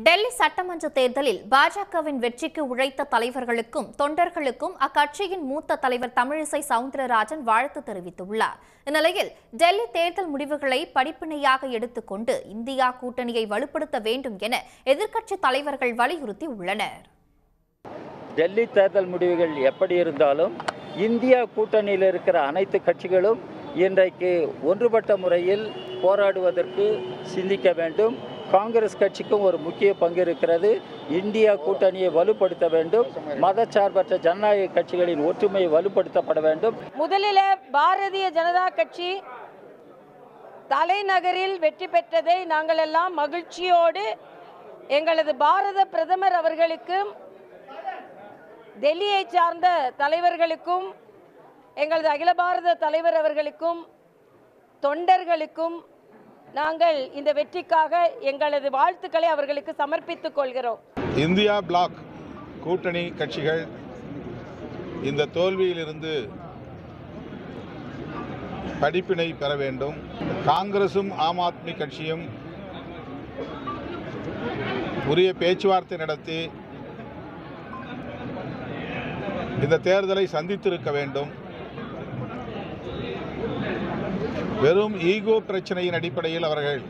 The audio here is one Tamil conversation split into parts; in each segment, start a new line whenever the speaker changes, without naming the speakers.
டெல்லி சட்டமன்ற தேர்தலில் பாஜகவின் வெற்றிக்கு உழைத்த தலைவர்களுக்கும் தொண்டர்களுக்கும் அக்கட்சியின் மூத்த தலைவர் தமிழிசை சவுந்தரராஜன் வாழ்த்து தெரிவித்துள்ளார். இந்நிலையில் டெல்லி தேர்தல் முடிவுகளை படிப்பினையாக எடுத்துக்கொண்டு இந்தியா கூட்டணியை வலுப்படுத்த வேண்டும் என எதிர்க்கட்சித் தலைவர்கள் வலியுறுத்தி உள்ளனர்.
டெல்லி தேர்தல் முடிவுகள் எப்படி இருந்தாலும் இந்தியா கூட்டணியில் இருக்கிற அனைத்து கட்சிகளும் இன்றைக்கு ஒன்றுபட்ட முறையில் போராடுவதற்கு சிந்திக்க வேண்டும். காங்கிரஸ் கட்சிக்கும் ஒரு முக்கிய பங்கு இருக்கிறது. இந்தியா கூட்டணியை வலுப்படுத்த வேண்டும். மதச்சார்பற்ற ஜனநாயக கட்சிகளின் ஒற்றுமை வலுப்படுத்தப்பட வேண்டும்.
முதலில் பாரதிய ஜனதா கட்சி தலைநகரில் வெற்றி பெற்றதை நாங்கள் எல்லாம் மகிழ்ச்சியோடு எங்களது பாரத பிரதமர் அவர்களுக்கும் டெல்லியை சார்ந்த தலைவர்களுக்கும் எங்களது அகில பாரத தலைவர் அவர்களுக்கும் தொண்டர்களுக்கும் நாங்கள் இந்த வெற்றிக்காக எங்களது வாழ்த்துக்களை அவர்களுக்கு சமர்ப்பித்துக் கொள்கிறோம்.
இந்தியா பிளாக் கூட்டணி கட்சிகள் இந்த தோல்வியிலிருந்து படிப்பினை பெற வேண்டும். காங்கிரசும் ஆம் ஆத்மி கட்சியும் உரிய பேச்சுவார்த்தை நடத்தி இந்த தேர்தலை சந்தித்திருக்க வேண்டும். வெறும் ஈகோ பிரச்சனையின் அடிப்படையில் அவர்கள்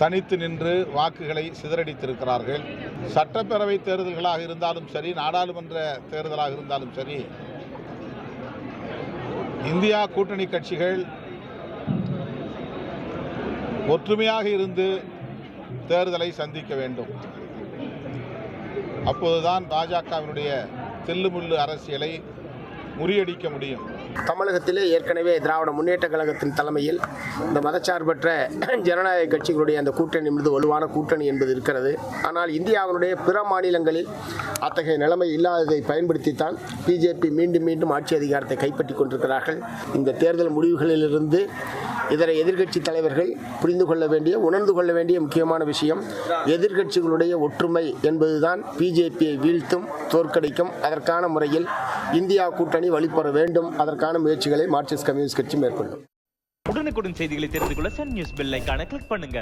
தனித்து நின்று வாக்குகளை சிதறடித்திருக்கிறார்கள். சட்டப்பேரவை தேர்தல்களாக இருந்தாலும் சரி, நாடாளுமன்ற தேர்தலாக இருந்தாலும் சரி, இந்தியா கூட்டணி கட்சிகள் ஒற்றுமையாக இருந்து தேர்தலை சந்திக்க வேண்டும். அப்போதுதான் பாஜகவினுடைய தில்லுமுள்ளு அரசியலை முறியடிக்க முடியும்.
தமிழகத்திலே ஏற்கனவே திராவிட முன்னேற்ற கழகத்தின் தலைமையில் இந்த மதச்சார்பற்ற ஜனநாயக கட்சிகளுடைய அந்த கூட்டணி என்பது வலுவான கூட்டணி என்பது இருக்கிறது. ஆனால் இந்தியாவினுடைய பிற மாநிலங்களில் அத்தகைய நிலைமை இல்லாததை பயன்படுத்தித்தான் பிஜேபி மீண்டும் ஆட்சி அதிகாரத்தை கைப்பற்றி கொண்டிருக்கிறார்கள். இந்த தேர்தல் முடிவுகளிலிருந்து இதர எதிர்க்கட்சி தலைவர்கள் புரிந்து கொள்ள வேண்டிய, உணர்ந்து கொள்ள வேண்டிய முக்கியமான விஷயம் எதிர்க்கட்சிகளுடைய ஒற்றுமை என்பதுதான் பிஜேபியை வீழ்த்தும், தோற்கடிக்கும். அதற்கான முறையில் இந்தியா கூட்டணி வழிபெற வேண்டும். அதற்கான முயற்சிகளை மார்க்சிஸ்ட் கம்யூனிஸ்ட் கட்சி மேற்கொள்ளும்.
உடனுக்குடன் செய்திகளை தெரிந்து கொள்ள சன் நியூஸ் பெல் ஐகானை கிளிக் பண்ணுங்க.